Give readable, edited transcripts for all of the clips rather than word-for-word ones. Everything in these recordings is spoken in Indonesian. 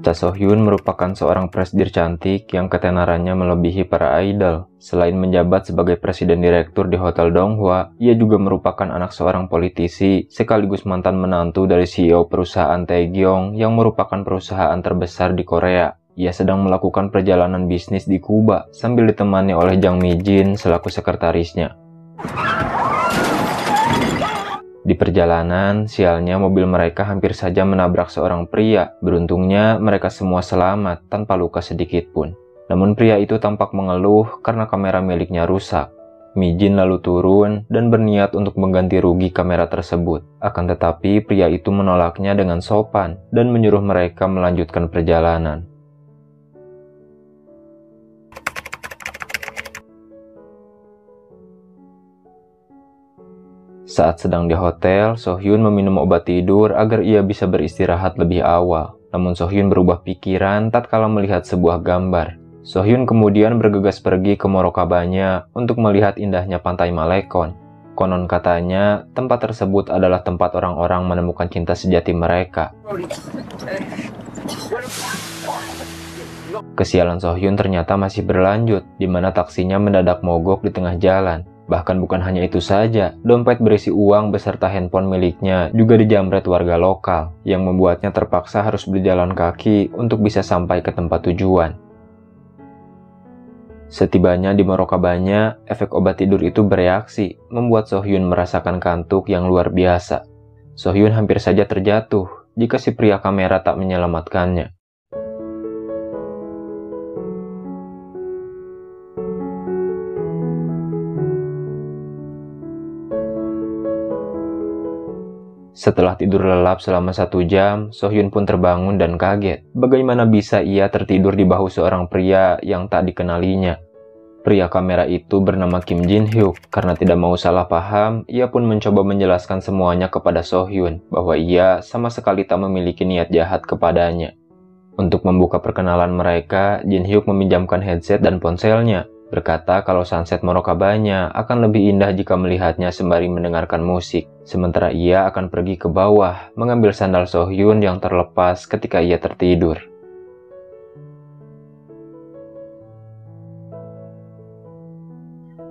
Cha So-hyun merupakan seorang presidir cantik yang ketenarannya melebihi para idol. Selain menjabat sebagai presiden direktur di Hotel Donghua, ia juga merupakan anak seorang politisi sekaligus mantan menantu dari CEO perusahaan Taegyeong yang merupakan perusahaan terbesar di Korea. Ia sedang melakukan perjalanan bisnis di Kuba sambil ditemani oleh Jang Mi-jin selaku sekretarisnya. Di perjalanan, sialnya mobil mereka hampir saja menabrak seorang pria. Beruntungnya, mereka semua selamat tanpa luka sedikit pun. Namun pria itu tampak mengeluh karena kamera miliknya rusak. Mi-jin lalu turun dan berniat untuk mengganti rugi kamera tersebut. Akan tetapi, pria itu menolaknya dengan sopan dan menyuruh mereka melanjutkan perjalanan. Saat sedang di hotel, So-hyun meminum obat tidur agar ia bisa beristirahat lebih awal. Namun So-hyun berubah pikiran tatkala melihat sebuah gambar. So-hyun kemudian bergegas pergi ke Morokabanya untuk melihat indahnya pantai Malekon. Konon katanya, tempat tersebut adalah tempat orang-orang menemukan cinta sejati mereka. Kesialan So-hyun ternyata masih berlanjut, di mana taksinya mendadak mogok di tengah jalan. Bahkan bukan hanya itu saja, dompet berisi uang beserta handphone miliknya juga dijamret warga lokal, yang membuatnya terpaksa harus berjalan kaki untuk bisa sampai ke tempat tujuan. Setibanya di Morokabanya, efek obat tidur itu bereaksi, membuat So-hyun merasakan kantuk yang luar biasa. So-hyun hampir saja terjatuh jika si pria kamera tak menyelamatkannya. Setelah tidur lelap selama 1 jam, So-hyun pun terbangun dan kaget. Bagaimana bisa ia tertidur di bahu seorang pria yang tak dikenalinya? Pria kamera itu bernama Kim Jin-hyuk. Karena tidak mau salah paham, ia pun mencoba menjelaskan semuanya kepada So-hyun, bahwa ia sama sekali tak memiliki niat jahat kepadanya. Untuk membuka perkenalan mereka, Jin-hyuk meminjamkan headset dan ponselnya, berkata kalau sunset Morokabanya akan lebih indah jika melihatnya sembari mendengarkan musik. Sementara ia akan pergi ke bawah, mengambil sandal So-hyun yang terlepas ketika ia tertidur.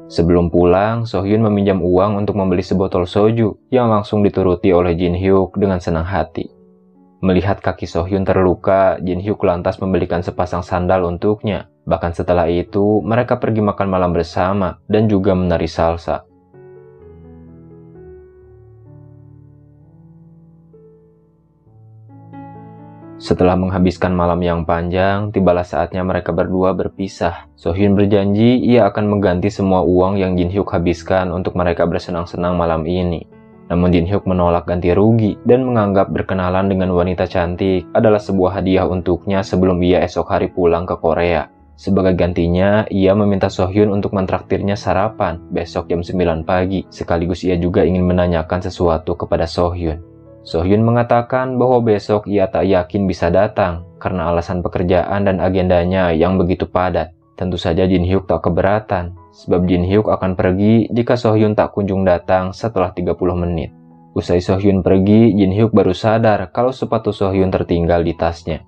Sebelum pulang, So-hyun meminjam uang untuk membeli sebotol soju, yang langsung dituruti oleh Jin-hyuk dengan senang hati. Melihat kaki So-hyun terluka, Jin-hyuk lantas membelikan sepasang sandal untuknya. Bahkan setelah itu, mereka pergi makan malam bersama dan juga menari salsa. Setelah menghabiskan malam yang panjang, tibalah saatnya mereka berdua berpisah. So-hyun berjanji ia akan mengganti semua uang yang Jin-hyuk habiskan untuk mereka bersenang-senang malam ini. Namun Jin-hyuk menolak ganti rugi dan menganggap berkenalan dengan wanita cantik adalah sebuah hadiah untuknya sebelum ia esok hari pulang ke Korea. Sebagai gantinya, ia meminta So-hyun untuk mentraktirnya sarapan besok jam 9 pagi. Sekaligus ia juga ingin menanyakan sesuatu kepada So-hyun. So-hyun mengatakan bahwa besok ia tak yakin bisa datang karena alasan pekerjaan dan agendanya yang begitu padat. Tentu saja Jin-hyuk tak keberatan, sebab Jin-hyuk akan pergi jika So-hyun tak kunjung datang setelah 30 menit. Usai So-hyun pergi, Jin-hyuk baru sadar kalau sepatu So-hyun tertinggal di tasnya.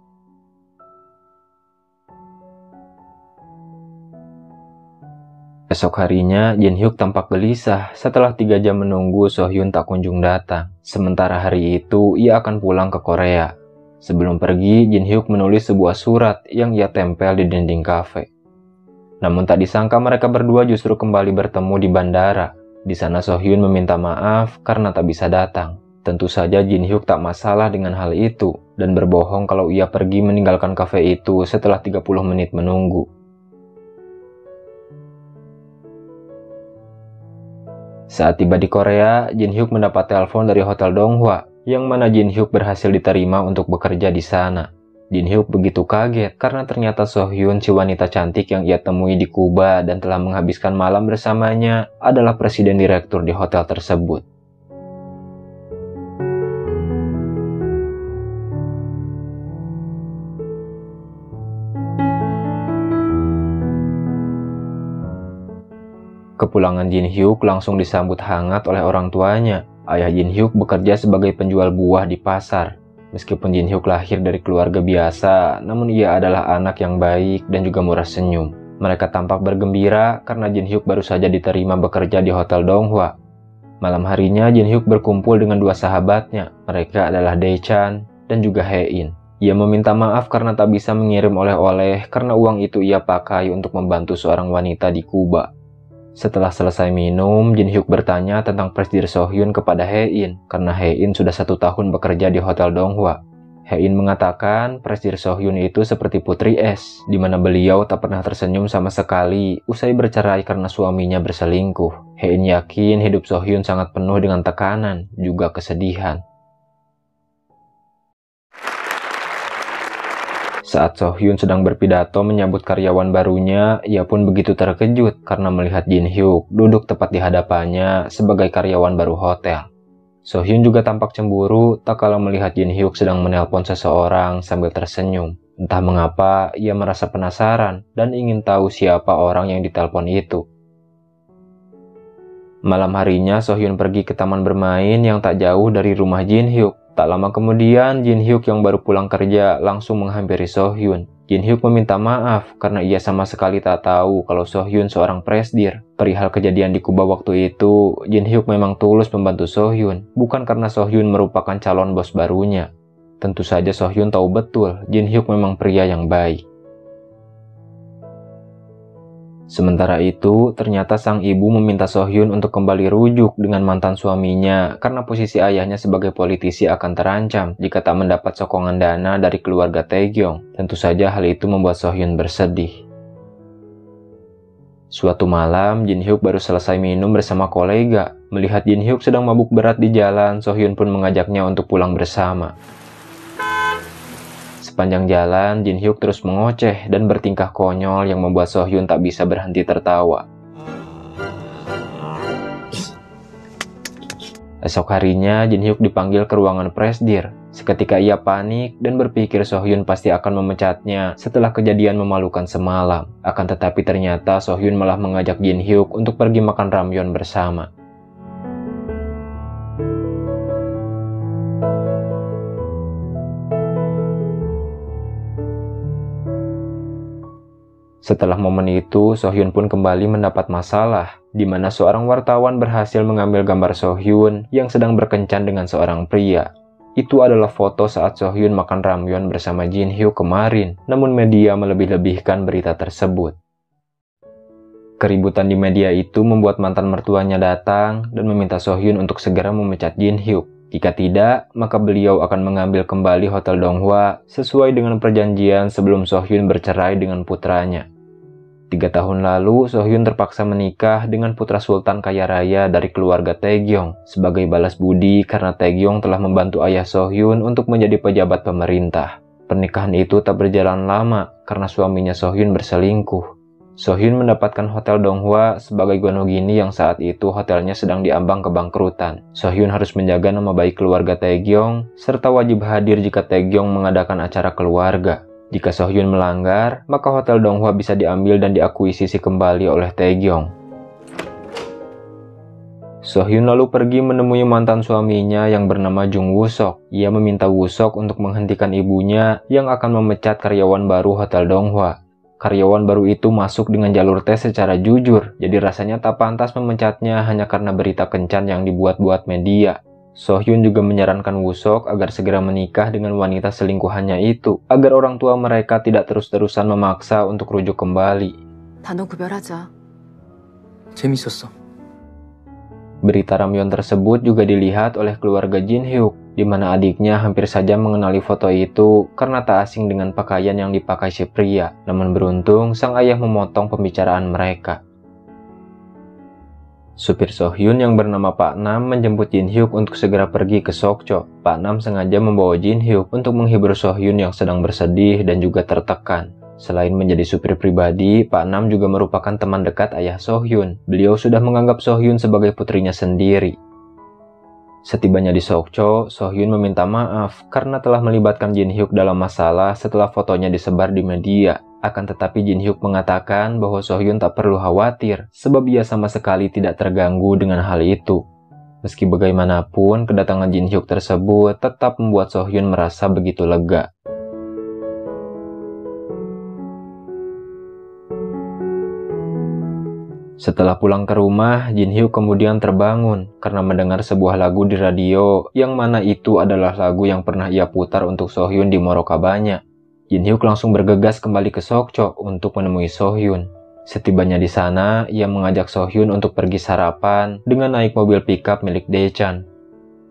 Esok harinya, Jin-hyuk tampak gelisah setelah 3 jam menunggu So-hyun tak kunjung datang. Sementara hari itu, ia akan pulang ke Korea. Sebelum pergi, Jin-hyuk menulis sebuah surat yang ia tempel di dinding kafe. Namun tak disangka mereka berdua justru kembali bertemu di bandara. Di sana So-hyun meminta maaf karena tak bisa datang. Tentu saja Jin-hyuk tak masalah dengan hal itu dan berbohong kalau ia pergi meninggalkan kafe itu setelah 30 menit menunggu. Saat tiba di Korea, Jin-hyuk mendapat telepon dari Hotel Donghua, yang mana Jin-hyuk berhasil diterima untuk bekerja di sana. Jin-hyuk begitu kaget karena ternyata So-hyun, si wanita cantik yang ia temui di Kuba dan telah menghabiskan malam bersamanya, adalah presiden direktur di hotel tersebut. Kepulangan Jin-hyuk langsung disambut hangat oleh orang tuanya. Ayah Jin-hyuk bekerja sebagai penjual buah di pasar. Meskipun Jin Hyuk lahir dari keluarga biasa, namun ia adalah anak yang baik dan juga murah senyum. Mereka tampak bergembira karena Jin Hyuk baru saja diterima bekerja di Hotel Donghua. Malam harinya Jin Hyuk berkumpul dengan dua sahabatnya. Mereka adalah Dae-chan dan juga Hae-in. Ia meminta maaf karena tak bisa mengirim oleh-oleh karena uang itu ia pakai untuk membantu seorang wanita di Kuba. Setelah selesai minum, Jin Hyuk bertanya tentang Presdir Sohyun kepada Hae-in karena Hae-in sudah 1 tahun bekerja di Hotel Donghua. Hae-in mengatakan Presdir Sohyun itu seperti putri es, di mana beliau tak pernah tersenyum sama sekali usai bercerai karena suaminya berselingkuh. Hae-in yakin hidup Sohyun sangat penuh dengan tekanan, juga kesedihan. Saat Sohyun sedang berpidato menyambut karyawan barunya, ia pun begitu terkejut karena melihat Jin Hyuk duduk tepat di hadapannya sebagai karyawan baru hotel. Sohyun juga tampak cemburu tak kala melihat Jin Hyuk sedang menelpon seseorang sambil tersenyum. Entah mengapa, ia merasa penasaran dan ingin tahu siapa orang yang ditelepon itu. Malam harinya, Sohyun pergi ke taman bermain yang tak jauh dari rumah Jin Hyuk. Tak lama kemudian, Jin Hyuk yang baru pulang kerja langsung menghampiri Sohyun. Jin Hyuk meminta maaf karena ia sama sekali tak tahu kalau Sohyun seorang presdir. Perihal kejadian di Kuba waktu itu, Jin Hyuk memang tulus membantu Sohyun, bukan karena Sohyun merupakan calon bos barunya. Tentu saja Sohyun tahu betul Jin Hyuk memang pria yang baik. Sementara itu, ternyata sang ibu meminta Sohyun untuk kembali rujuk dengan mantan suaminya karena posisi ayahnya sebagai politisi akan terancam jika tak mendapat sokongan dana dari keluarga Taegyeong. Tentu saja hal itu membuat Sohyun bersedih. Suatu malam, Jin Hyuk baru selesai minum bersama kolega. Melihat Jin Hyuk sedang mabuk berat di jalan, Sohyun pun mengajaknya untuk pulang bersama. Sepanjang jalan, Jin Hyuk terus mengoceh dan bertingkah konyol yang membuat Sohyun tak bisa berhenti tertawa. Esok harinya, Jin Hyuk dipanggil ke ruangan presdir. Seketika ia panik dan berpikir Sohyun pasti akan memecatnya setelah kejadian memalukan semalam. Akan tetapi ternyata Sohyun malah mengajak Jin Hyuk untuk pergi makan ramyeon bersama. Setelah momen itu, Sohyun pun kembali mendapat masalah, di mana seorang wartawan berhasil mengambil gambar Sohyun yang sedang berkencan dengan seorang pria. Itu adalah foto saat Sohyun makan ramyeon bersama Jin Hyuk kemarin, namun media melebih-lebihkan berita tersebut. Keributan di media itu membuat mantan mertuanya datang dan meminta Sohyun untuk segera memecat Jin Hyuk. Jika tidak, maka beliau akan mengambil kembali Hotel Donghua sesuai dengan perjanjian sebelum Sohyun bercerai dengan putranya. 3 tahun lalu, Sohyun terpaksa menikah dengan putra sultan kaya raya dari keluarga Taegyeong sebagai balas budi karena Taegyeong telah membantu ayah Sohyun untuk menjadi pejabat pemerintah. Pernikahan itu tak berjalan lama karena suaminya Sohyun berselingkuh. Sohyun mendapatkan Hotel Donghua sebagai gonogini yang saat itu hotelnya sedang diambang kebangkrutan. Sohyun harus menjaga nama baik keluarga Taegyeong serta wajib hadir jika Taegyeong mengadakan acara keluarga. Jika Sohyun melanggar, maka Hotel Donghua bisa diambil dan diakuisisi kembali oleh Taegyeong. Sohyun lalu pergi menemui mantan suaminya yang bernama Jung Woo-sok. Ia meminta Woo-sok untuk menghentikan ibunya yang akan memecat karyawan baru Hotel Donghua. Karyawan baru itu masuk dengan jalur tes secara jujur, jadi rasanya tak pantas memecatnya hanya karena berita kencan yang dibuat-buat media. Sohyun juga menyarankan Woo-sok agar segera menikah dengan wanita selingkuhannya itu, agar orang tua mereka tidak terus-terusan memaksa untuk rujuk kembali. 단어 구별하자. 재밌었어. Berita ramyeon tersebut juga dilihat oleh keluarga Jin Hyuk, di mana adiknya hampir saja mengenali foto itu karena tak asing dengan pakaian yang dipakai si pria. Namun beruntung, sang ayah memotong pembicaraan mereka. Supir Sohyun yang bernama Pak Nam menjemput Jin Hyuk untuk segera pergi ke Sokcho. Pak Nam sengaja membawa Jin Hyuk untuk menghibur Sohyun yang sedang bersedih dan juga tertekan. Selain menjadi supir pribadi, Pak Nam juga merupakan teman dekat ayah Sohyun. Beliau sudah menganggap Sohyun sebagai putrinya sendiri. Setibanya di Sokcho, Sohyun meminta maaf karena telah melibatkan Jin Hyuk dalam masalah setelah fotonya disebar di media. Akan tetapi Jin Hyuk mengatakan bahwa Sohyun tak perlu khawatir sebab ia sama sekali tidak terganggu dengan hal itu. Meski bagaimanapun, kedatangan Jin Hyuk tersebut tetap membuat Sohyun merasa begitu lega. Setelah pulang ke rumah, Jin Hyuk kemudian terbangun karena mendengar sebuah lagu di radio yang mana itu adalah lagu yang pernah ia putar untuk Sohyun di Morokabanya. Jin Hyuk langsung bergegas kembali ke Sokcho untuk menemui Sohyun. Setibanya di sana, ia mengajak Sohyun untuk pergi sarapan dengan naik mobil pickup milik Dae-chan.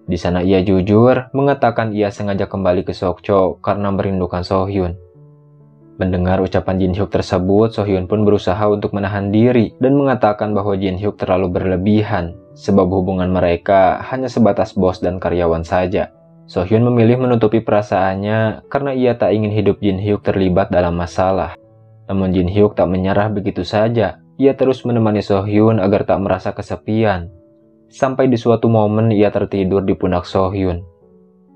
Di sana ia jujur mengatakan ia sengaja kembali ke Sokcho karena merindukan Sohyun. Mendengar ucapan Jin Hyuk tersebut, Sohyun pun berusaha untuk menahan diri dan mengatakan bahwa Jin Hyuk terlalu berlebihan, sebab hubungan mereka hanya sebatas bos dan karyawan saja. Sohyun memilih menutupi perasaannya karena ia tak ingin hidup Jin Hyuk terlibat dalam masalah. Namun Jin Hyuk tak menyerah begitu saja. Ia terus menemani Sohyun agar tak merasa kesepian. Sampai di suatu momen ia tertidur di pundak Sohyun.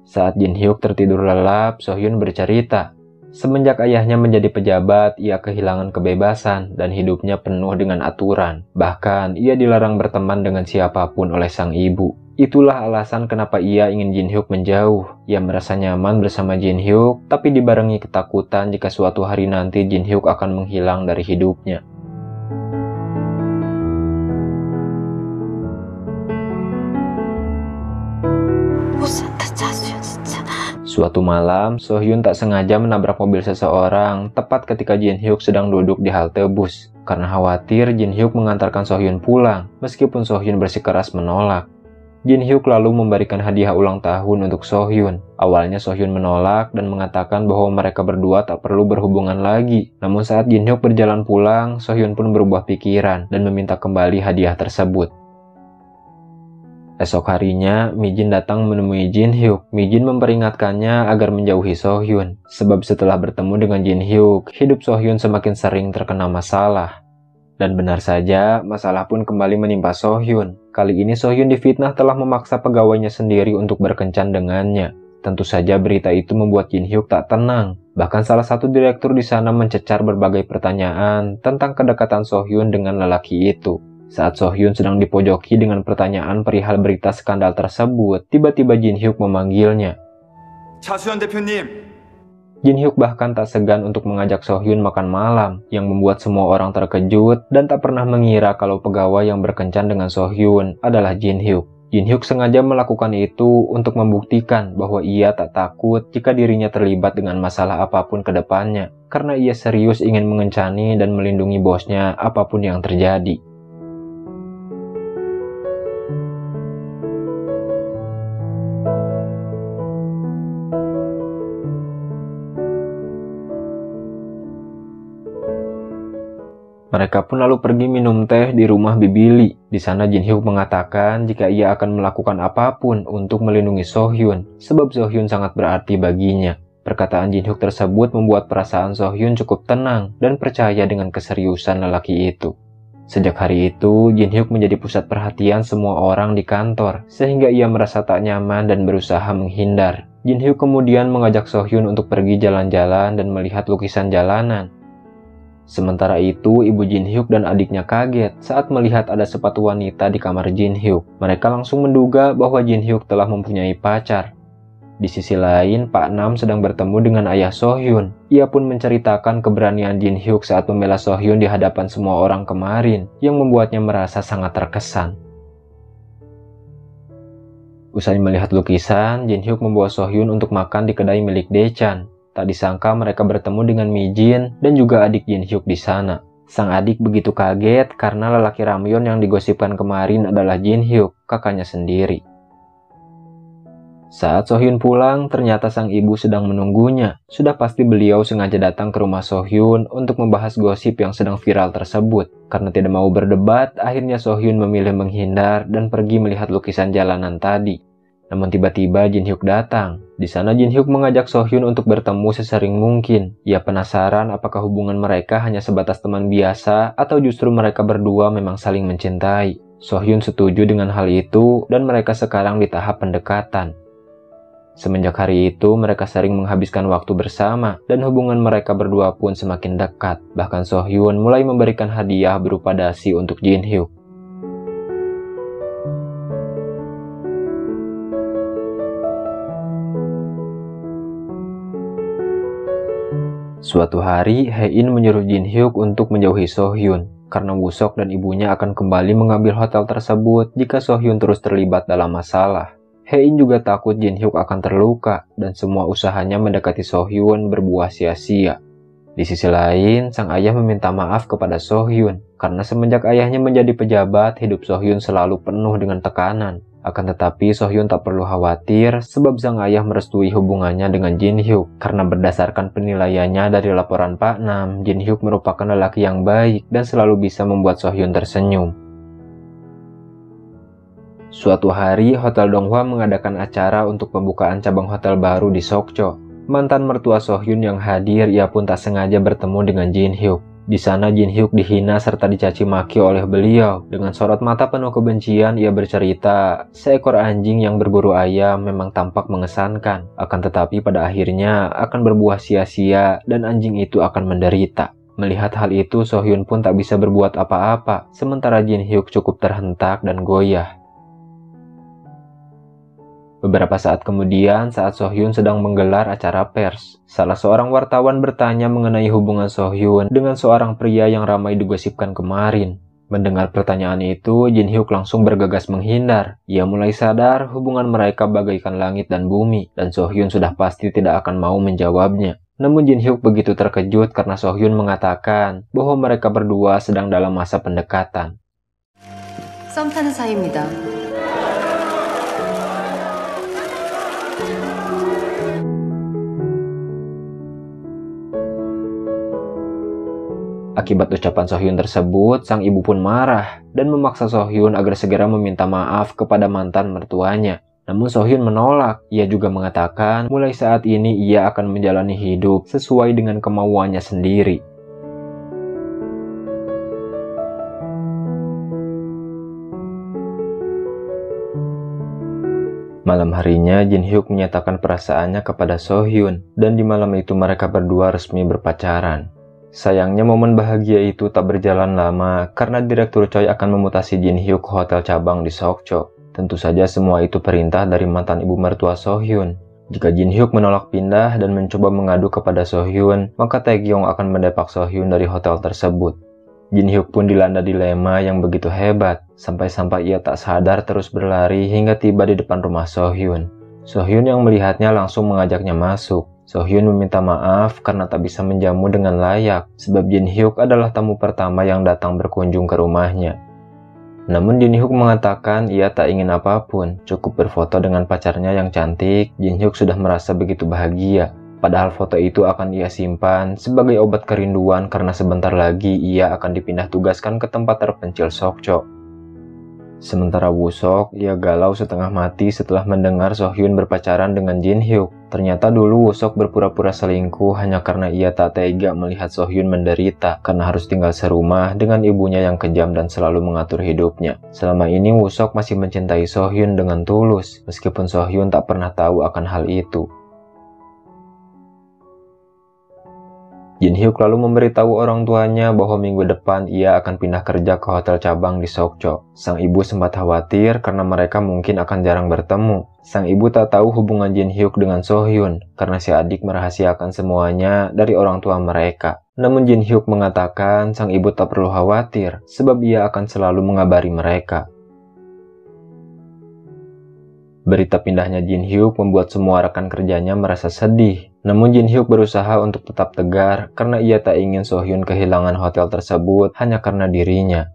Saat Jin Hyuk tertidur lelap, Sohyun bercerita. Semenjak ayahnya menjadi pejabat, ia kehilangan kebebasan dan hidupnya penuh dengan aturan. Bahkan ia dilarang berteman dengan siapapun oleh sang ibu. Itulah alasan kenapa ia ingin Jin Hyuk menjauh. Ia merasa nyaman bersama Jin Hyuk, tapi dibarengi ketakutan jika suatu hari nanti Jin Hyuk akan menghilang dari hidupnya. Suatu malam, Sohyun tak sengaja menabrak mobil seseorang tepat ketika Jin Hyuk sedang duduk di halte bus. Karena khawatir, Jin Hyuk mengantarkan Sohyun pulang, meskipun Sohyun bersikeras menolak. Jin Hyuk lalu memberikan hadiah ulang tahun untuk Sohyun. Awalnya Sohyun menolak dan mengatakan bahwa mereka berdua tak perlu berhubungan lagi. Namun saat Jin Hyuk berjalan pulang, Sohyun pun berubah pikiran dan meminta kembali hadiah tersebut. Esok harinya, Mi-jin datang menemui Jin Hyuk. Mi-jin memperingatkannya agar menjauhi Sohyun. Sebab setelah bertemu dengan Jin Hyuk, hidup Sohyun semakin sering terkena masalah. Dan benar saja, masalah pun kembali menimpa Sohyun. Kali ini Sohyun difitnah telah memaksa pegawainya sendiri untuk berkencan dengannya. Tentu saja berita itu membuat Jin Hyuk tak tenang. Bahkan salah satu direktur di sana mencecar berbagai pertanyaan tentang kedekatan Sohyun dengan lelaki itu. Saat Sohyun sedang dipojoki dengan pertanyaan perihal berita skandal tersebut, tiba-tiba Jin Hyuk memanggilnya. 차수현 대표님. Jin Hyuk bahkan tak segan untuk mengajak Sohyun makan malam, yang membuat semua orang terkejut dan tak pernah mengira kalau pegawai yang berkencan dengan Sohyun adalah Jin Hyuk. Jin Hyuk sengaja melakukan itu untuk membuktikan bahwa ia tak takut jika dirinya terlibat dengan masalah apapun ke depannya, karena ia serius ingin mengencani dan melindungi bosnya apapun yang terjadi. Mereka pun lalu pergi minum teh di rumah Bibili. Di sana Jin Hyuk mengatakan jika ia akan melakukan apapun untuk melindungi Sohyun, sebab Sohyun sangat berarti baginya. Perkataan Jin Hyuk tersebut membuat perasaan Sohyun cukup tenang dan percaya dengan keseriusan lelaki itu. Sejak hari itu, Jin Hyuk menjadi pusat perhatian semua orang di kantor, sehingga ia merasa tak nyaman dan berusaha menghindar. Jin Hyuk kemudian mengajak Sohyun untuk pergi jalan-jalan dan melihat lukisan jalanan. Sementara itu, ibu Jin Hyuk dan adiknya kaget saat melihat ada sepatu wanita di kamar Jin Hyuk. Mereka langsung menduga bahwa Jin Hyuk telah mempunyai pacar. Di sisi lain, Pak Nam sedang bertemu dengan ayah Sohyun. Ia pun menceritakan keberanian Jin Hyuk saat membela Sohyun di hadapan semua orang kemarin, yang membuatnya merasa sangat terkesan. Usai melihat lukisan, Jin Hyuk membawa Sohyun untuk makan di kedai milik Dae-chan. Tak disangka mereka bertemu dengan Mi-jin dan juga adik Jin Hyuk di sana. Sang adik begitu kaget karena lelaki Ramyeon yang digosipkan kemarin adalah Jin Hyuk, kakaknya sendiri. Saat Sohyun pulang, ternyata sang ibu sedang menunggunya. Sudah pasti beliau sengaja datang ke rumah Sohyun untuk membahas gosip yang sedang viral tersebut. Karena tidak mau berdebat, akhirnya Sohyun memilih menghindar dan pergi melihat lukisan jalanan tadi. Namun tiba-tiba Jin Hyuk datang. Di sana Jin Hyuk mengajak Sohyun untuk bertemu sesering mungkin. Ia penasaran apakah hubungan mereka hanya sebatas teman biasa atau justru mereka berdua memang saling mencintai. Sohyun setuju dengan hal itu dan mereka sekarang di tahap pendekatan. Semenjak hari itu mereka sering menghabiskan waktu bersama dan hubungan mereka berdua pun semakin dekat. Bahkan Sohyun mulai memberikan hadiah berupa dasi untuk Jin Hyuk. Suatu hari, Hae-in menyuruh Jin Hyuk untuk menjauhi So-hyun karena Woo-sok dan ibunya akan kembali mengambil hotel tersebut jika So-hyun terus terlibat dalam masalah. Hae-in juga takut Jin Hyuk akan terluka dan semua usahanya mendekati So-hyun berbuah sia-sia. Di sisi lain, sang ayah meminta maaf kepada So-hyun karena semenjak ayahnya menjadi pejabat, hidup So-hyun selalu penuh dengan tekanan. Akan tetapi So-hyun tak perlu khawatir sebab sang ayah merestui hubungannya dengan Jin Hyuk karena berdasarkan penilaiannya dari laporan Pak Nam, Jin Hyuk merupakan lelaki yang baik dan selalu bisa membuat So-hyun tersenyum. Suatu hari, Hotel Donghwa mengadakan acara untuk pembukaan cabang hotel baru di Sokcho. Mantan mertua So-hyun yang hadir, ia pun tak sengaja bertemu dengan Jin Hyuk. Di sana Jin Hyuk dihina serta dicaci maki oleh beliau. Dengan sorot mata penuh kebencian, ia bercerita, seekor anjing yang berburu ayam memang tampak mengesankan. Akan tetapi pada akhirnya akan berbuah sia-sia dan anjing itu akan menderita. Melihat hal itu, So-hyun pun tak bisa berbuat apa-apa, sementara Jin Hyuk cukup terhentak dan goyah. Beberapa saat kemudian, saat So-hyun sedang menggelar acara pers, salah seorang wartawan bertanya mengenai hubungan So-hyun dengan seorang pria yang ramai digosipkan kemarin. Mendengar pertanyaan itu, Jin Hyuk langsung bergegas menghindar. Ia mulai sadar hubungan mereka bagaikan langit dan bumi, dan So-hyun sudah pasti tidak akan mau menjawabnya. Namun Jin Hyuk begitu terkejut karena So-hyun mengatakan bahwa mereka berdua sedang dalam masa pendekatan. 썸 타는 사이입니다. Akibat ucapan So-hyun tersebut, sang ibu pun marah dan memaksa So-hyun agar segera meminta maaf kepada mantan mertuanya. Namun So-hyun menolak. Ia juga mengatakan mulai saat ini ia akan menjalani hidup sesuai dengan kemauannya sendiri. Malam harinya, Jin Hyuk menyatakan perasaannya kepada So-hyun dan di malam itu mereka berdua resmi berpacaran. Sayangnya momen bahagia itu tak berjalan lama karena Direktur Choi akan memutasi Jin Hyuk ke hotel cabang di Sokcho. Tentu saja semua itu perintah dari mantan ibu mertua So-hyun. Jika Jin Hyuk menolak pindah dan mencoba mengadu kepada So-hyun, maka Tae-gyong akan mendepak So-hyun dari hotel tersebut. Jin Hyuk pun dilanda dilema yang begitu hebat, sampai-sampai ia tak sadar terus berlari hingga tiba di depan rumah So-hyun. So-hyun yang melihatnya langsung mengajaknya masuk. So-hyun meminta maaf karena tak bisa menjamu dengan layak, sebab Jin Hyuk adalah tamu pertama yang datang berkunjung ke rumahnya. Namun Jin Hyuk mengatakan ia tak ingin apapun, cukup berfoto dengan pacarnya yang cantik. Jin Hyuk sudah merasa begitu bahagia. Padahal foto itu akan ia simpan sebagai obat kerinduan karena sebentar lagi ia akan dipindah tugaskan ke tempat terpencil Sokcho. Sementara Woo-sok, ia galau setengah mati setelah mendengar So-hyun berpacaran dengan Jin Hyuk. Ternyata dulu Woo-sok berpura-pura selingkuh hanya karena ia tak tega melihat So-hyun menderita karena harus tinggal serumah dengan ibunya yang kejam dan selalu mengatur hidupnya. Selama ini Woo-sok masih mencintai So-hyun dengan tulus, meskipun So-hyun tak pernah tahu akan hal itu. Jin Hyuk lalu memberitahu orang tuanya bahwa minggu depan ia akan pindah kerja ke hotel cabang di Sokcho. Sang ibu sempat khawatir karena mereka mungkin akan jarang bertemu. Sang ibu tak tahu hubungan Jin Hyuk dengan So-hyun karena si adik merahasiakan semuanya dari orang tua mereka. Namun Jin Hyuk mengatakan sang ibu tak perlu khawatir sebab ia akan selalu mengabari mereka. Berita pindahnya Jin Hyuk membuat semua rekan kerjanya merasa sedih. Namun Jin Hyuk berusaha untuk tetap tegar karena ia tak ingin So-hyun kehilangan hotel tersebut hanya karena dirinya.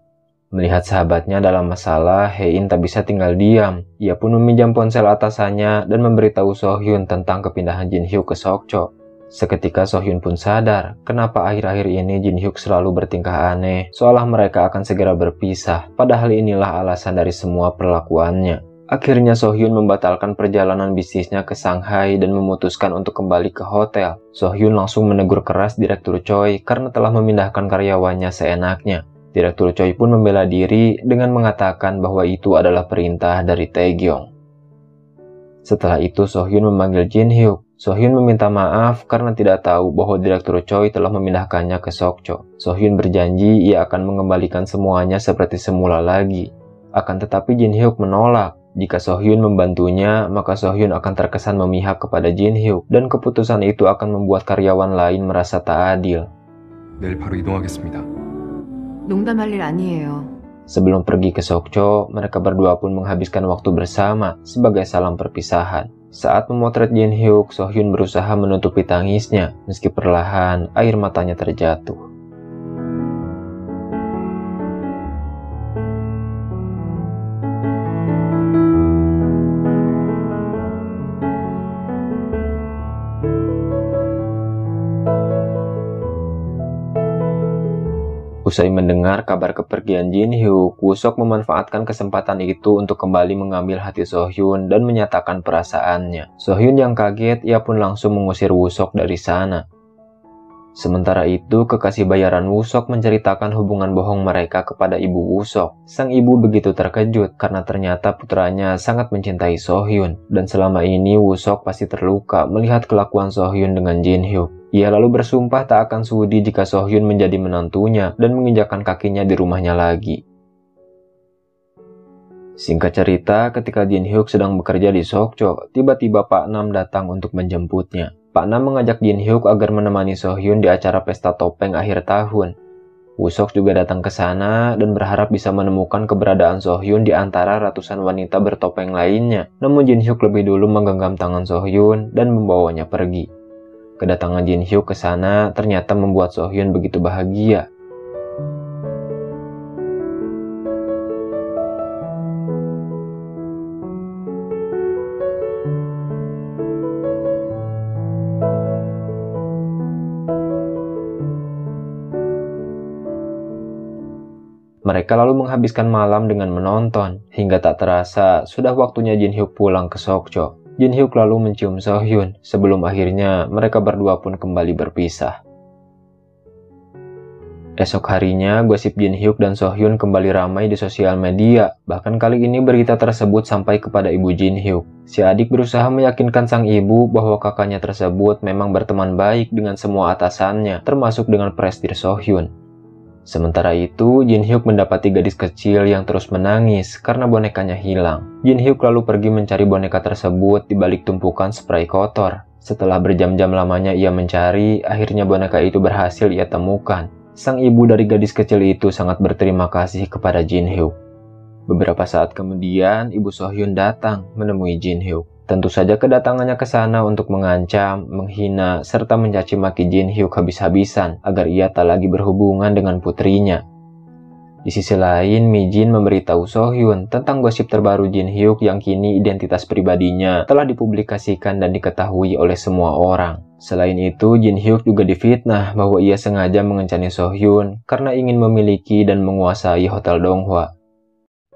Melihat sahabatnya dalam masalah, Hae-in tak bisa tinggal diam. Ia pun meminjam ponsel atasannya dan memberitahu So-hyun tentang kepindahan Jin Hyuk ke Sokcho. Seketika So-hyun pun sadar kenapa akhir-akhir ini Jin Hyuk selalu bertingkah aneh, seolah mereka akan segera berpisah. Padahal inilah alasan dari semua perlakuannya. Akhirnya So-hyun membatalkan perjalanan bisnisnya ke Shanghai dan memutuskan untuk kembali ke hotel. So-hyun langsung menegur keras Direktur Choi karena telah memindahkan karyawannya seenaknya. Direktur Choi pun membela diri dengan mengatakan bahwa itu adalah perintah dari Tae-gyong. Setelah itu So-hyun memanggil Jin Hyuk. So-hyun meminta maaf karena tidak tahu bahwa Direktur Choi telah memindahkannya ke Sokcho. So-hyun berjanji ia akan mengembalikan semuanya seperti semula lagi. Akan tetapi Jin Hyuk menolak. Jika Sohyun membantunya, maka Sohyun akan terkesan memihak kepada Jin Hyuk dan keputusan itu akan membuat karyawan lain merasa tak adil. 내일 바로 이동하겠습니다. 농담할 일 아니에요. Sebelum pergi ke Sokcho, mereka berdua pun menghabiskan waktu bersama sebagai salam perpisahan. Saat memotret Jin Hyuk, Sohyun berusaha menutupi tangisnya, meski perlahan air matanya terjatuh. Usai mendengar kabar kepergian Jin Hyuk, Woo-sok memanfaatkan kesempatan itu untuk kembali mengambil hati Sohyun dan menyatakan perasaannya. Sohyun yang kaget, ia pun langsung mengusir Woo-sok dari sana. Sementara itu, kekasih bayaran Woo-sok menceritakan hubungan bohong mereka kepada ibu Woo-sok. Sang ibu begitu terkejut karena ternyata putranya sangat mencintai Sohyun, dan selama ini Woo-sok pasti terluka melihat kelakuan Sohyun dengan Jin Hyuk. Ia lalu bersumpah tak akan sudi jika Sohyun menjadi menantunya dan menginjakkan kakinya di rumahnya lagi. Singkat cerita, ketika Jin Hyuk sedang bekerja di Sokcho, tiba-tiba Pak Nam datang untuk menjemputnya. Pak Nam mengajak Jin Hyuk agar menemani Sohyun di acara pesta topeng akhir tahun. Woo-sok juga datang ke sana dan berharap bisa menemukan keberadaan Sohyun di antara ratusan wanita bertopeng lainnya. Namun Jin Hyuk lebih dulu menggenggam tangan Sohyun dan membawanya pergi. Kedatangan Jin Hyuk ke sana ternyata membuat Sohyun begitu bahagia. Mereka lalu menghabiskan malam dengan menonton, hingga tak terasa sudah waktunya Jin Hyuk pulang ke Sokcho. Jin Hyuk lalu mencium Sohyun, sebelum akhirnya mereka berdua pun kembali berpisah. Esok harinya, gosip Jin Hyuk dan Sohyun kembali ramai di sosial media. Bahkan kali ini berita tersebut sampai kepada ibu Jin Hyuk. Si adik berusaha meyakinkan sang ibu bahwa kakaknya tersebut memang berteman baik dengan semua atasannya, termasuk dengan presidir Sohyun. Sementara itu, Jin Hyuk mendapati gadis kecil yang terus menangis karena bonekanya hilang. Jin Hyuk lalu pergi mencari boneka tersebut di balik tumpukan spray kotor. Setelah berjam-jam lamanya ia mencari, akhirnya boneka itu berhasil ia temukan. Sang ibu dari gadis kecil itu sangat berterima kasih kepada Jin Hyuk. Beberapa saat kemudian, ibu Sohyun datang menemui Jin Hyuk. Tentu saja kedatangannya ke sana untuk mengancam, menghina, serta mencaci maki Jin Hyuk habis-habisan agar ia tak lagi berhubungan dengan putrinya. Di sisi lain, Mi Jin memberitahu Sohyun tentang gosip terbaru Jin Hyuk yang kini identitas pribadinya telah dipublikasikan dan diketahui oleh semua orang. Selain itu, Jin Hyuk juga difitnah bahwa ia sengaja mengencani Sohyun karena ingin memiliki dan menguasai Hotel Donghwa.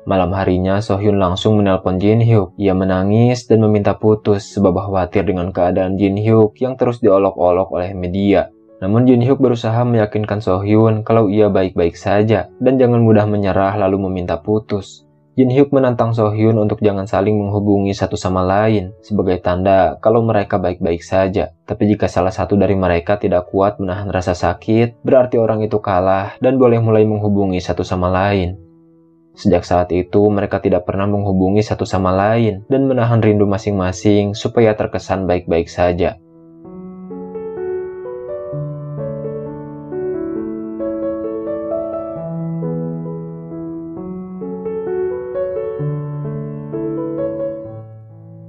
Malam harinya, Sohyun langsung menelpon Jin Hyuk. Ia menangis dan meminta putus sebab khawatir dengan keadaan Jin Hyuk yang terus diolok-olok oleh media. Namun Jin Hyuk berusaha meyakinkan Sohyun kalau ia baik-baik saja dan jangan mudah menyerah lalu meminta putus. Jin Hyuk menantang Sohyun untuk jangan saling menghubungi satu sama lain sebagai tanda kalau mereka baik-baik saja. Tapi jika salah satu dari mereka tidak kuat menahan rasa sakit, berarti orang itu kalah dan boleh mulai menghubungi satu sama lain. Sejak saat itu, mereka tidak pernah menghubungi satu sama lain dan menahan rindu masing-masing supaya terkesan baik-baik saja.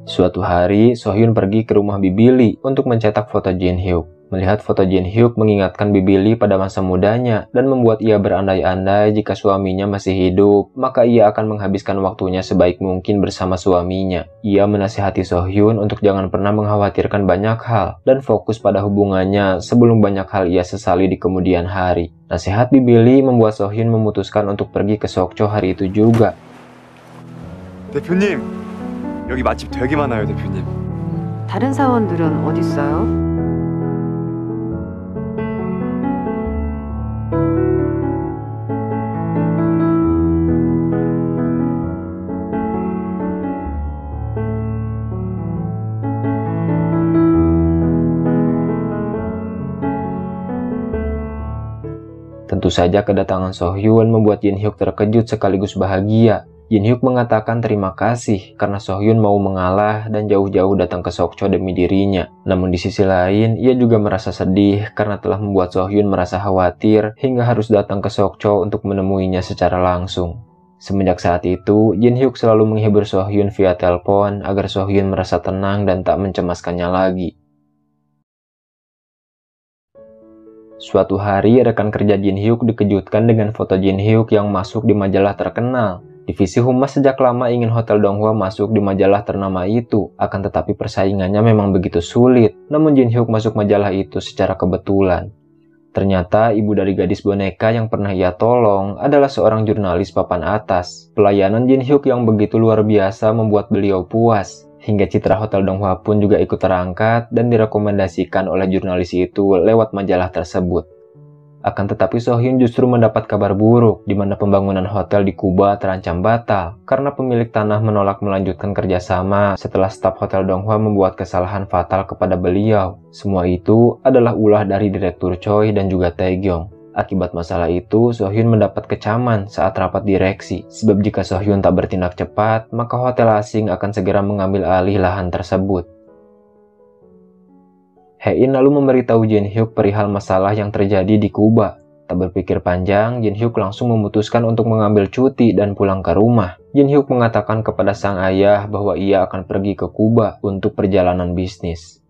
Suatu hari, Sohyun pergi ke rumah Bibi Lee untuk mencetak foto Jin Hyuk. Melihat foto Jin Hyuk mengingatkan Bibi Lee pada masa mudanya dan membuat ia berandai-andai jika suaminya masih hidup, maka ia akan menghabiskan waktunya sebaik mungkin bersama suaminya. Ia menasihati Sohyun untuk jangan pernah mengkhawatirkan banyak hal dan fokus pada hubungannya sebelum banyak hal ia sesali di kemudian hari. Nasihat Bibi Lee membuat Sohyun memutuskan untuk pergi ke Sokcho hari itu juga. 대표님, 여기 맛집 되게 많아요, 대표님. 다른 사원들은 어디 있어요? Tentu saja kedatangan Sohyun membuat Jin Hyuk terkejut sekaligus bahagia. Jin Hyuk mengatakan terima kasih karena Sohyun mau mengalah dan jauh-jauh datang ke Sokcho demi dirinya. Namun di sisi lain, ia juga merasa sedih karena telah membuat Sohyun merasa khawatir hingga harus datang ke Sokcho untuk menemuinya secara langsung. Semenjak saat itu, Jin Hyuk selalu menghibur Sohyun via telepon agar Sohyun merasa tenang dan tak mencemaskannya lagi. Suatu hari, rekan kerja Jin Hyuk dikejutkan dengan foto Jin Hyuk yang masuk di majalah terkenal. Divisi humas sejak lama ingin Hotel Donghua masuk di majalah ternama itu, akan tetapi persaingannya memang begitu sulit. Namun Jin Hyuk masuk majalah itu secara kebetulan. Ternyata ibu dari gadis boneka yang pernah ia tolong adalah seorang jurnalis papan atas. Pelayanan Jin Hyuk yang begitu luar biasa membuat beliau puas. Hingga citra Hotel Donghua pun juga ikut terangkat dan direkomendasikan oleh jurnalis itu lewat majalah tersebut. Akan tetapi Sohyun justru mendapat kabar buruk di mana pembangunan hotel di Kuba terancam batal karena pemilik tanah menolak melanjutkan kerjasama setelah staf Hotel Donghua membuat kesalahan fatal kepada beliau. Semua itu adalah ulah dari Direktur Choi dan juga Taegyeong. Akibat masalah itu, Sohyun mendapat kecaman saat rapat direksi. Sebab jika Sohyun tak bertindak cepat, maka hotel asing akan segera mengambil alih lahan tersebut. Hae-in lalu memberitahu Jin Hyuk perihal masalah yang terjadi di Kuba. Tak berpikir panjang, Jin Hyuk langsung memutuskan untuk mengambil cuti dan pulang ke rumah. Jin Hyuk mengatakan kepada sang ayah bahwa ia akan pergi ke Kuba untuk perjalanan bisnis.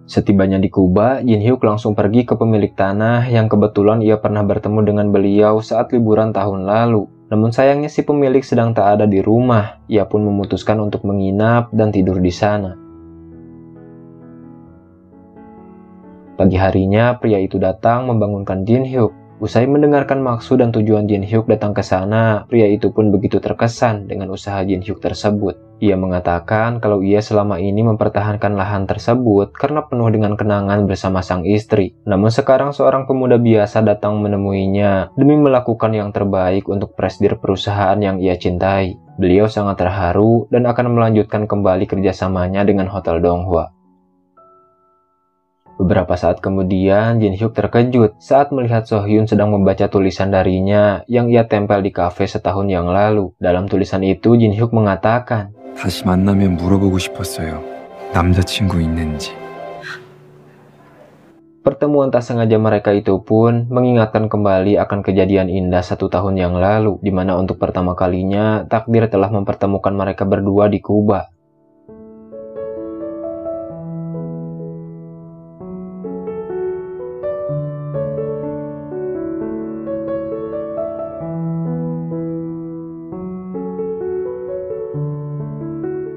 Setibanya di Kuba, Jin Hyuk langsung pergi ke pemilik tanah yang kebetulan ia pernah bertemu dengan beliau saat liburan tahun lalu. Namun sayangnya si pemilik sedang tak ada di rumah. Ia pun memutuskan untuk menginap dan tidur di sana. Pagi harinya, pria itu datang membangunkan Jin Hyuk. Usai mendengarkan maksud dan tujuan Jin Hyuk datang ke sana, pria itu pun begitu terkesan dengan usaha Jin Hyuk tersebut. Ia mengatakan kalau ia selama ini mempertahankan lahan tersebut karena penuh dengan kenangan bersama sang istri. Namun sekarang seorang pemuda biasa datang menemuinya demi melakukan yang terbaik untuk presidir perusahaan yang ia cintai. Beliau sangat terharu dan akan melanjutkan kembali kerjasamanya dengan Hotel Donghua. Beberapa saat kemudian, Jin Hyuk terkejut saat melihat Sohyun sedang membaca tulisan darinya yang ia tempel di kafe setahun yang lalu. Dalam tulisan itu, Jin Hyuk mengatakan, 다시 만나면 물어보고 싶었어요. 남자친구 있는지. pertemuan tak sengaja mereka itu pun mengingatkan kembali akan kejadian indah 1 tahun yang lalu, di mana untuk pertama kalinya takdir telah mempertemukan mereka berdua di Kuba.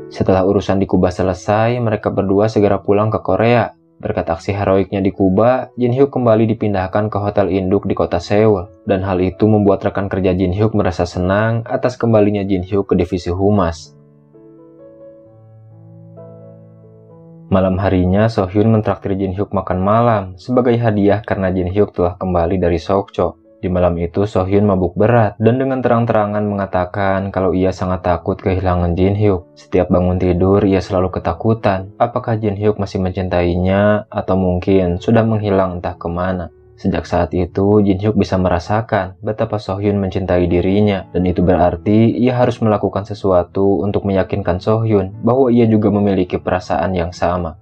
Setelah urusan di Kuba selesai, mereka berdua segera pulang ke Korea. Berkat aksi heroiknya di Kuba, Jin Hyuk kembali dipindahkan ke hotel induk di kota Seoul. Dan hal itu membuat rekan kerja Jin Hyuk merasa senang atas kembalinya Jin Hyuk ke divisi humas. Malam harinya, Sohyun mentraktir Jin Hyuk makan malam sebagai hadiah karena Jin Hyuk telah kembali dari Sokcho. Di malam itu, Sohyun mabuk berat dan dengan terang-terangan mengatakan kalau ia sangat takut kehilangan Jin Hyuk. Setiap bangun tidur, ia selalu ketakutan apakah Jin Hyuk masih mencintainya atau mungkin sudah menghilang entah kemana. Sejak saat itu, Jin Hyuk bisa merasakan betapa Sohyun mencintai dirinya, dan itu berarti ia harus melakukan sesuatu untuk meyakinkan Sohyun bahwa ia juga memiliki perasaan yang sama.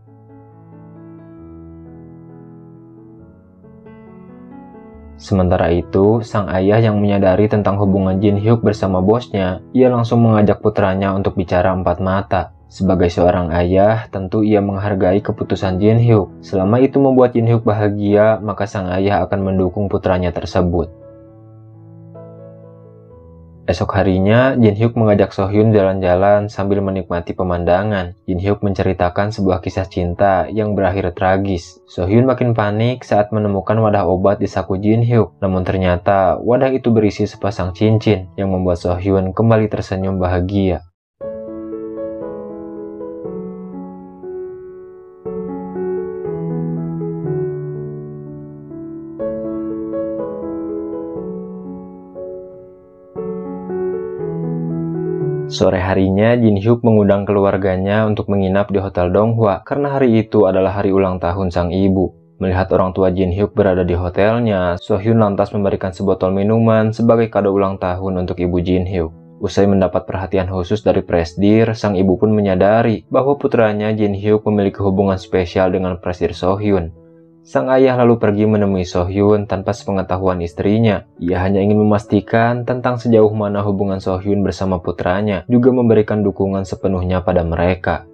Sementara itu, sang ayah yang menyadari tentang hubungan Jin Hyuk bersama bosnya, ia langsung mengajak putranya untuk bicara empat mata. Sebagai seorang ayah, tentu ia menghargai keputusan Jin Hyuk. Selama itu membuat Jin Hyuk bahagia, maka sang ayah akan mendukung putranya tersebut. Esok harinya, Jin Hyuk mengajak Sohyun jalan-jalan sambil menikmati pemandangan. Jin Hyuk menceritakan sebuah kisah cinta yang berakhir tragis. Sohyun makin panik saat menemukan wadah obat di saku Jin Hyuk. Namun ternyata wadah itu berisi sepasang cincin yang membuat Sohyun kembali tersenyum bahagia. Sore harinya, Jin Hyuk mengundang keluarganya untuk menginap di Hotel Donghua karena hari itu adalah hari ulang tahun sang ibu. Melihat orang tua Jin Hyuk berada di hotelnya, So Hyun lantas memberikan sebotol minuman sebagai kado ulang tahun untuk ibu Jin Hyuk. Usai mendapat perhatian khusus dari Presdir, sang ibu pun menyadari bahwa putranya Jin Hyuk memiliki hubungan spesial dengan Presdir So Hyun. Sang ayah lalu pergi menemui So Hyun tanpa sepengetahuan istrinya. Ia hanya ingin memastikan tentang sejauh mana hubungan So Hyun bersama putranya, juga memberikan dukungan sepenuhnya pada mereka.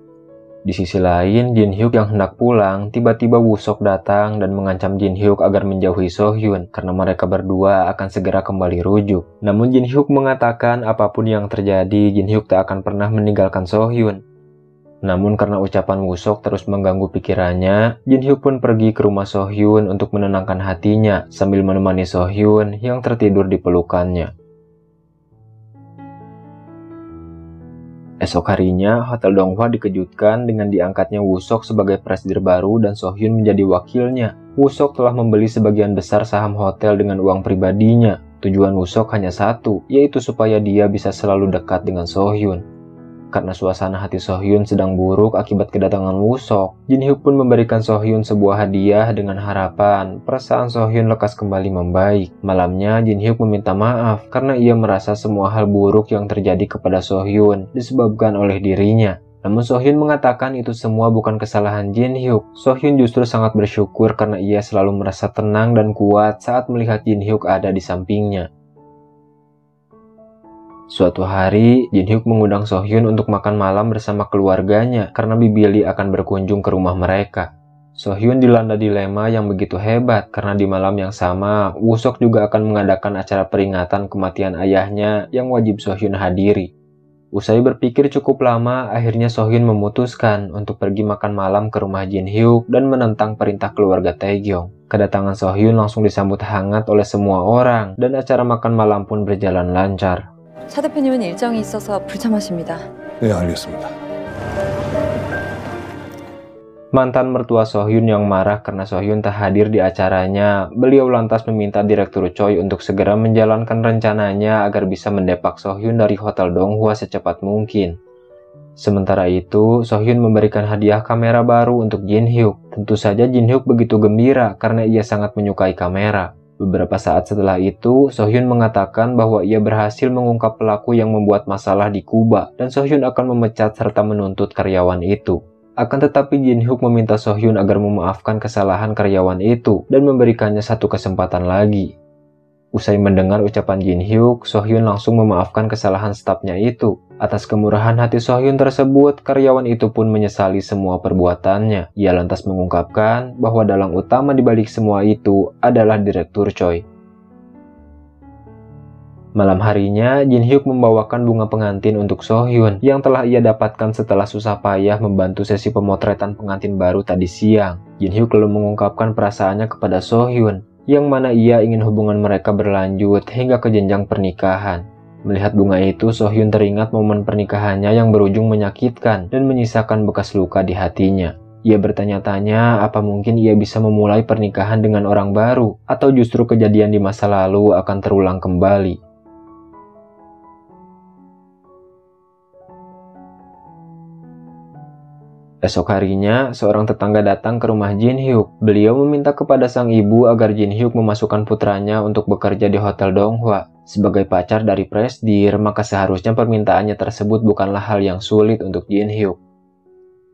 Di sisi lain, Jin Hyuk yang hendak pulang, tiba-tiba Woo Sok datang dan mengancam Jin Hyuk agar menjauhi So Hyun karena mereka berdua akan segera kembali rujuk. Namun Jin Hyuk mengatakan apapun yang terjadi, Jin Hyuk tak akan pernah meninggalkan So Hyun. Namun karena ucapan Woo Sok terus mengganggu pikirannya, Jin Hyuk pun pergi ke rumah So Hyun untuk menenangkan hatinya sambil menemani So Hyun yang tertidur di pelukannya. Esok harinya, Hotel Donghua dikejutkan dengan diangkatnya Woo Sok sebagai presdir baru dan So Hyun menjadi wakilnya. Woo Sok telah membeli sebagian besar saham hotel dengan uang pribadinya. Tujuan Woo Sok hanya satu, yaitu supaya dia bisa selalu dekat dengan So Hyun. Karena suasana hati So Hyun sedang buruk akibat kedatangan Woo Sok, Jin Hyuk pun memberikan So Hyun sebuah hadiah dengan harapan perasaan So Hyun lekas kembali membaik. Malamnya, Jin Hyuk meminta maaf karena ia merasa semua hal buruk yang terjadi kepada So Hyun disebabkan oleh dirinya. Namun So Hyun mengatakan itu semua bukan kesalahan Jin Hyuk. So Hyun justru sangat bersyukur karena ia selalu merasa tenang dan kuat saat melihat Jin Hyuk ada di sampingnya. Suatu hari, Jin Hyuk mengundang So Hyun untuk makan malam bersama keluarganya karena Bibi Lee akan berkunjung ke rumah mereka. So Hyun dilanda dilema yang begitu hebat karena di malam yang sama, Woo Sok juga akan mengadakan acara peringatan kematian ayahnya yang wajib So Hyun hadiri. Usai berpikir cukup lama, akhirnya So Hyun memutuskan untuk pergi makan malam ke rumah Jin Hyuk dan menentang perintah keluarga Taegyeong. Kedatangan So Hyun langsung disambut hangat oleh semua orang dan acara makan malam pun berjalan lancar. 차 대표님은 일정이 있어서 불참하십니다. 네, 알겠습니다. Mantan mertua So Hyun yang marah karena So Hyun tak hadir di acaranya, beliau lantas meminta Direktur Choi untuk segera menjalankan rencananya agar bisa mendepak So Hyun dari Hotel Donghua secepat mungkin. Sementara itu, So Hyun memberikan hadiah kamera baru untuk Jin Hyuk. Tentu saja Jin Hyuk begitu gembira karena ia sangat menyukai kamera. Beberapa saat setelah itu, So Hyun mengatakan bahwa ia berhasil mengungkap pelaku yang membuat masalah di Kuba dan So Hyun akan memecat serta menuntut karyawan itu. Akan tetapi Jin Hyuk meminta So Hyun agar memaafkan kesalahan karyawan itu dan memberikannya satu kesempatan lagi. Usai mendengar ucapan Jin Hyuk, So Hyun langsung memaafkan kesalahan stafnya itu. Atas kemurahan hati So Hyun tersebut, karyawan itu pun menyesali semua perbuatannya. Ia lantas mengungkapkan bahwa dalang utama di balik semua itu adalah Direktur Choi. Malam harinya, Jin Hyuk membawakan bunga pengantin untuk So Hyun yang telah ia dapatkan setelah susah payah membantu sesi pemotretan pengantin baru tadi siang. Jin Hyuk lalu mengungkapkan perasaannya kepada So Hyun, yang mana ia ingin hubungan mereka berlanjut hingga ke jenjang pernikahan. Melihat bunga itu, So Hyun teringat momen pernikahannya yang berujung menyakitkan dan menyisakan bekas luka di hatinya. Ia bertanya-tanya apa mungkin ia bisa memulai pernikahan dengan orang baru, atau justru kejadian di masa lalu akan terulang kembali. Esok harinya, seorang tetangga datang ke rumah Jin Hyuk. Beliau meminta kepada sang ibu agar Jin Hyuk memasukkan putranya untuk bekerja di Hotel Donghua. Sebagai pacar dari Presdir, maka seharusnya permintaannya tersebut bukanlah hal yang sulit untuk Jin Hyuk.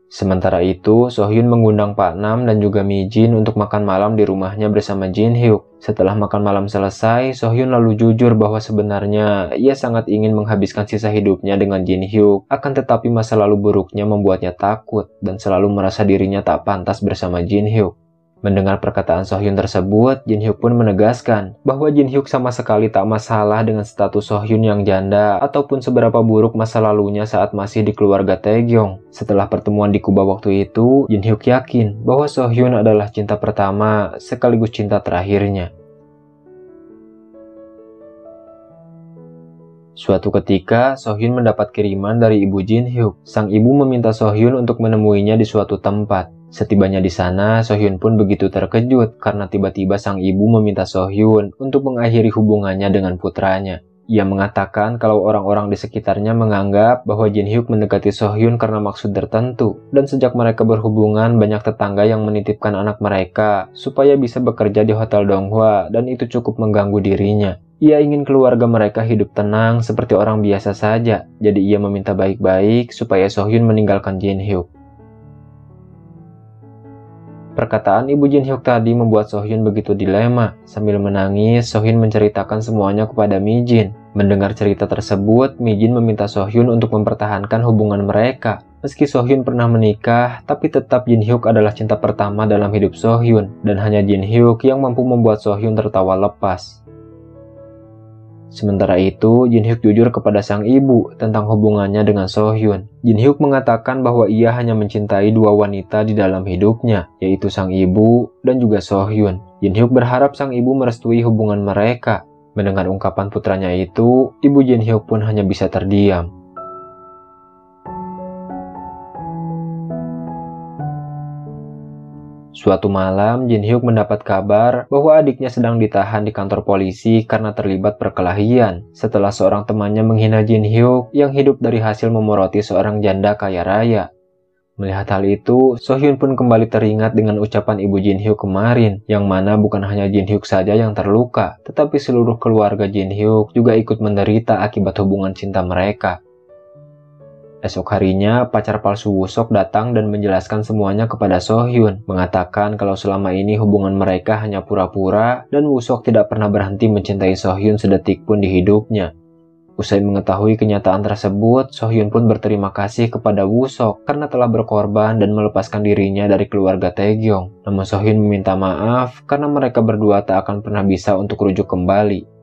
Sementara itu, So Hyun mengundang Pak Nam dan juga Mi Jin untuk makan malam di rumahnya bersama Jin Hyuk. Setelah makan malam selesai, So Hyun lalu jujur bahwa sebenarnya ia sangat ingin menghabiskan sisa hidupnya dengan Jin Hyuk. Akan tetapi masa lalu buruknya membuatnya takut dan selalu merasa dirinya tak pantas bersama Jin Hyuk. Mendengar perkataan So Hyun tersebut, Jin Hyuk pun menegaskan bahwa Jin Hyuk sama sekali tak masalah dengan status So Hyun yang janda ataupun seberapa buruk masa lalunya saat masih di keluarga Taegyeong. Setelah pertemuan di Kuba waktu itu, Jin Hyuk yakin bahwa So Hyun adalah cinta pertama sekaligus cinta terakhirnya. Suatu ketika, So Hyun mendapat kiriman dari ibu Jin Hyuk. Sang ibu meminta So Hyun untuk menemuinya di suatu tempat. Setibanya di sana, So Hyun pun begitu terkejut karena tiba-tiba sang ibu meminta So Hyun untuk mengakhiri hubungannya dengan putranya. Ia mengatakan kalau orang-orang di sekitarnya menganggap bahwa Jin Hyuk mendekati Sohyun karena maksud tertentu, dan sejak mereka berhubungan banyak tetangga yang menitipkan anak mereka supaya bisa bekerja di Hotel Donghua, dan itu cukup mengganggu dirinya. Ia ingin keluarga mereka hidup tenang seperti orang biasa saja, jadi ia meminta baik-baik supaya Sohyun meninggalkan Jin Hyuk. Perkataan ibu Jin Hyuk tadi membuat Sohyun begitu dilema. Sambil menangis, Sohyun menceritakan semuanya kepada Mi Jin. Mendengar cerita tersebut, Mi Jin meminta Sohyun untuk mempertahankan hubungan mereka. Meski Sohyun pernah menikah, tapi tetap Jin Hyuk adalah cinta pertama dalam hidup Sohyun, dan hanya Jin Hyuk yang mampu membuat Sohyun tertawa lepas. Sementara itu, Jin Hyuk jujur kepada sang ibu tentang hubungannya dengan Sohyun. Jin Hyuk mengatakan bahwa ia hanya mencintai dua wanita di dalam hidupnya, yaitu sang ibu dan juga Sohyun. Jin Hyuk berharap sang ibu merestui hubungan mereka. Mendengar ungkapan putranya itu, ibu Jin Hyuk pun hanya bisa terdiam. Suatu malam, Jin Hyuk mendapat kabar bahwa adiknya sedang ditahan di kantor polisi karena terlibat perkelahian setelah seorang temannya menghina Jin Hyuk yang hidup dari hasil memoroti seorang janda kaya raya. Melihat hal itu, Sohyun pun kembali teringat dengan ucapan ibu Jin Hyuk kemarin, yang mana bukan hanya Jin Hyuk saja yang terluka, tetapi seluruh keluarga Jin Hyuk juga ikut menderita akibat hubungan cinta mereka. Esok harinya, pacar palsu Woo-seok datang dan menjelaskan semuanya kepada Sohyun, mengatakan kalau selama ini hubungan mereka hanya pura-pura dan Woo-seok tidak pernah berhenti mencintai Sohyun sedetik pun di hidupnya. Usai mengetahui kenyataan tersebut, Sohyun pun berterima kasih kepada Woo-seok karena telah berkorban dan melepaskan dirinya dari keluarga Taegyeong. Namun Sohyun meminta maaf karena mereka berdua tak akan pernah bisa untuk rujuk kembali.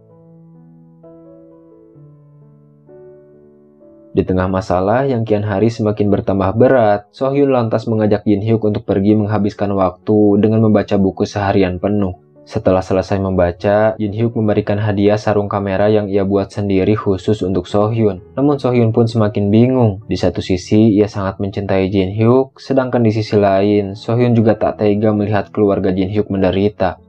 Di tengah masalah yang kian hari semakin bertambah berat, Sohyun lantas mengajak Jin Hyuk untuk pergi menghabiskan waktu dengan membaca buku seharian penuh. Setelah selesai membaca, Jin Hyuk memberikan hadiah sarung kamera yang ia buat sendiri khusus untuk Sohyun. Namun Sohyun pun semakin bingung. Di satu sisi, ia sangat mencintai Jin Hyuk, sedangkan di sisi lain, Sohyun juga tak tega melihat keluarga Jin Hyuk menderita.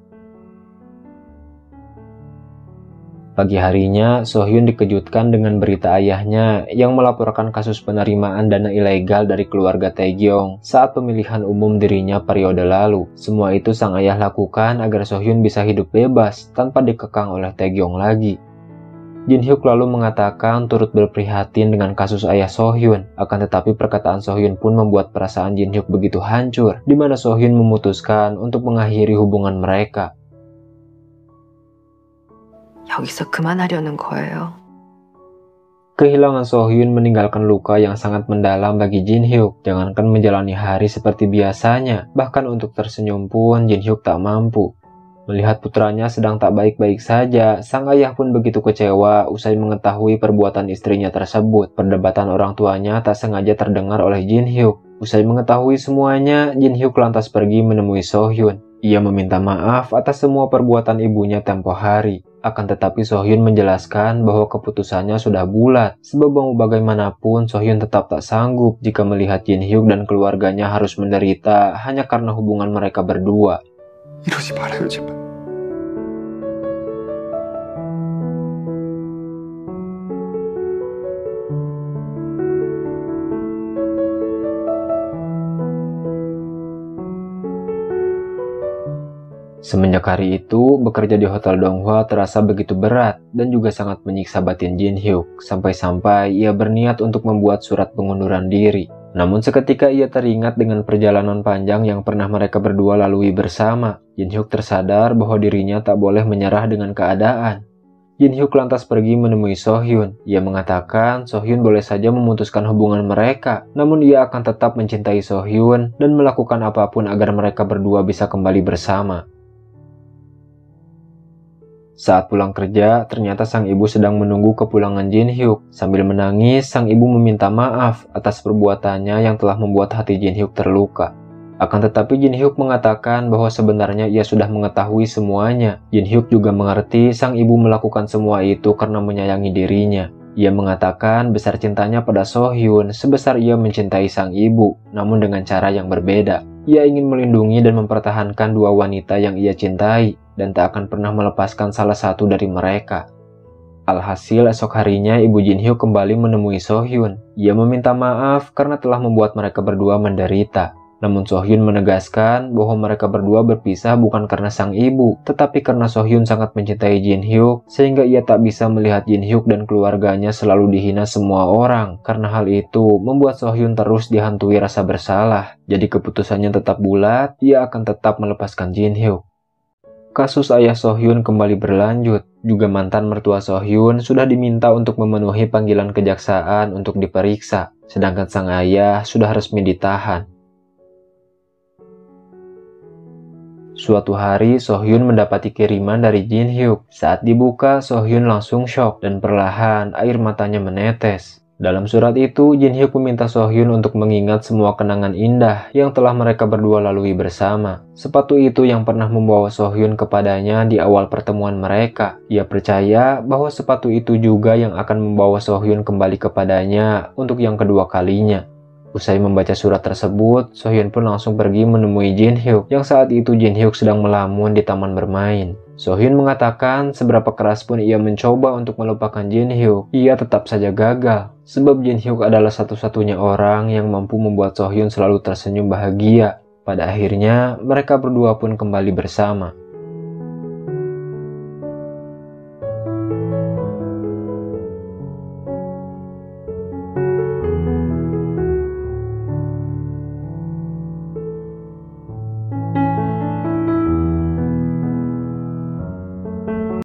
Pagi harinya, Sohyun dikejutkan dengan berita ayahnya yang melaporkan kasus penerimaan dana ilegal dari keluarga Taegyeong saat pemilihan umum dirinya periode lalu. Semua itu sang ayah lakukan agar Sohyun bisa hidup bebas tanpa dikekang oleh Taegyeong lagi. Jin Hyuk lalu mengatakan turut berprihatin dengan kasus ayah Sohyun, akan tetapi perkataan Sohyun pun membuat perasaan Jin Hyuk begitu hancur, di mana Sohyun memutuskan untuk mengakhiri hubungan mereka. 여기서 그만하려는 거예요. Kehilangan Sohyun meninggalkan luka yang sangat mendalam bagi Jin Hyuk. Jangankan menjalani hari seperti biasanya, bahkan untuk tersenyum pun Jin Hyuk tak mampu. Melihat putranya sedang tak baik-baik saja, sang ayah pun begitu kecewa usai mengetahui perbuatan istrinya tersebut. Perdebatan orang tuanya tak sengaja terdengar oleh Jin Hyuk. Usai mengetahui semuanya, Jin Hyuk lantas pergi menemui Sohyun. Ia meminta maaf atas semua perbuatan ibunya tempo hari. Akan tetapi Sohyun menjelaskan bahwa keputusannya sudah bulat, sebab mau bagaimanapun Sohyun tetap tak sanggup jika melihat Jin Hyuk dan keluarganya harus menderita hanya karena hubungan mereka berdua. 이러지 말아요, 제발. Semenjak hari itu, bekerja di Hotel Donghua terasa begitu berat dan juga sangat menyiksa batin Jin Hyuk, sampai-sampai ia berniat untuk membuat surat pengunduran diri. Namun seketika ia teringat dengan perjalanan panjang yang pernah mereka berdua lalui bersama. Jin Hyuk tersadar bahwa dirinya tak boleh menyerah dengan keadaan. Jin Hyuk lantas pergi menemui Sohyun. Ia mengatakan Sohyun boleh saja memutuskan hubungan mereka, namun ia akan tetap mencintai Sohyun dan melakukan apapun agar mereka berdua bisa kembali bersama. Saat pulang kerja, ternyata sang ibu sedang menunggu kepulangan Jin Hyuk. Sambil menangis, sang ibu meminta maaf atas perbuatannya yang telah membuat hati Jin Hyuk terluka. Akan tetapi Jin Hyuk mengatakan bahwa sebenarnya ia sudah mengetahui semuanya. Jin Hyuk juga mengerti sang ibu melakukan semua itu karena menyayangi dirinya. Ia mengatakan besar cintanya pada Sohyun sebesar ia mencintai sang ibu, namun dengan cara yang berbeda. Ia ingin melindungi dan mempertahankan dua wanita yang ia cintai, dan tak akan pernah melepaskan salah satu dari mereka. Alhasil esok harinya ibu Jin Hyuk kembali menemui So-hyun. Ia meminta maaf karena telah membuat mereka berdua menderita. Namun So-hyun menegaskan bahwa mereka berdua berpisah bukan karena sang ibu, tetapi karena So-hyun sangat mencintai Jin Hyuk, sehingga ia tak bisa melihat Jin Hyuk dan keluarganya selalu dihina semua orang. Karena hal itu membuat So-hyun terus dihantui rasa bersalah. Jadi keputusannya tetap bulat, ia akan tetap melepaskan Jin Hyuk. Kasus ayah So-hyun kembali berlanjut. Juga mantan mertua So-hyun sudah diminta untuk memenuhi panggilan kejaksaan untuk diperiksa, sedangkan sang ayah sudah resmi ditahan. Suatu hari, So-hyun mendapati kiriman dari Jin Hyuk. Saat dibuka, So-hyun langsung shock dan perlahan air matanya menetes. Dalam surat itu, Jin Hyuk meminta So-hyun untuk mengingat semua kenangan indah yang telah mereka berdua lalui bersama. Sepatu itu yang pernah membawa So-hyun kepadanya di awal pertemuan mereka. Ia percaya bahwa sepatu itu juga yang akan membawa So-hyun kembali kepadanya untuk yang kedua kalinya. Usai membaca surat tersebut, So-hyun pun langsung pergi menemui Jin Hyuk, yang saat itu Jin Hyuk sedang melamun di taman bermain. So-hyun mengatakan seberapa keras pun ia mencoba untuk melupakan Jin Hyuk, ia tetap saja gagal. Sebab Jin Hyuk adalah satu-satunya orang yang mampu membuat So-hyun selalu tersenyum bahagia. Pada akhirnya, mereka berdua pun kembali bersama.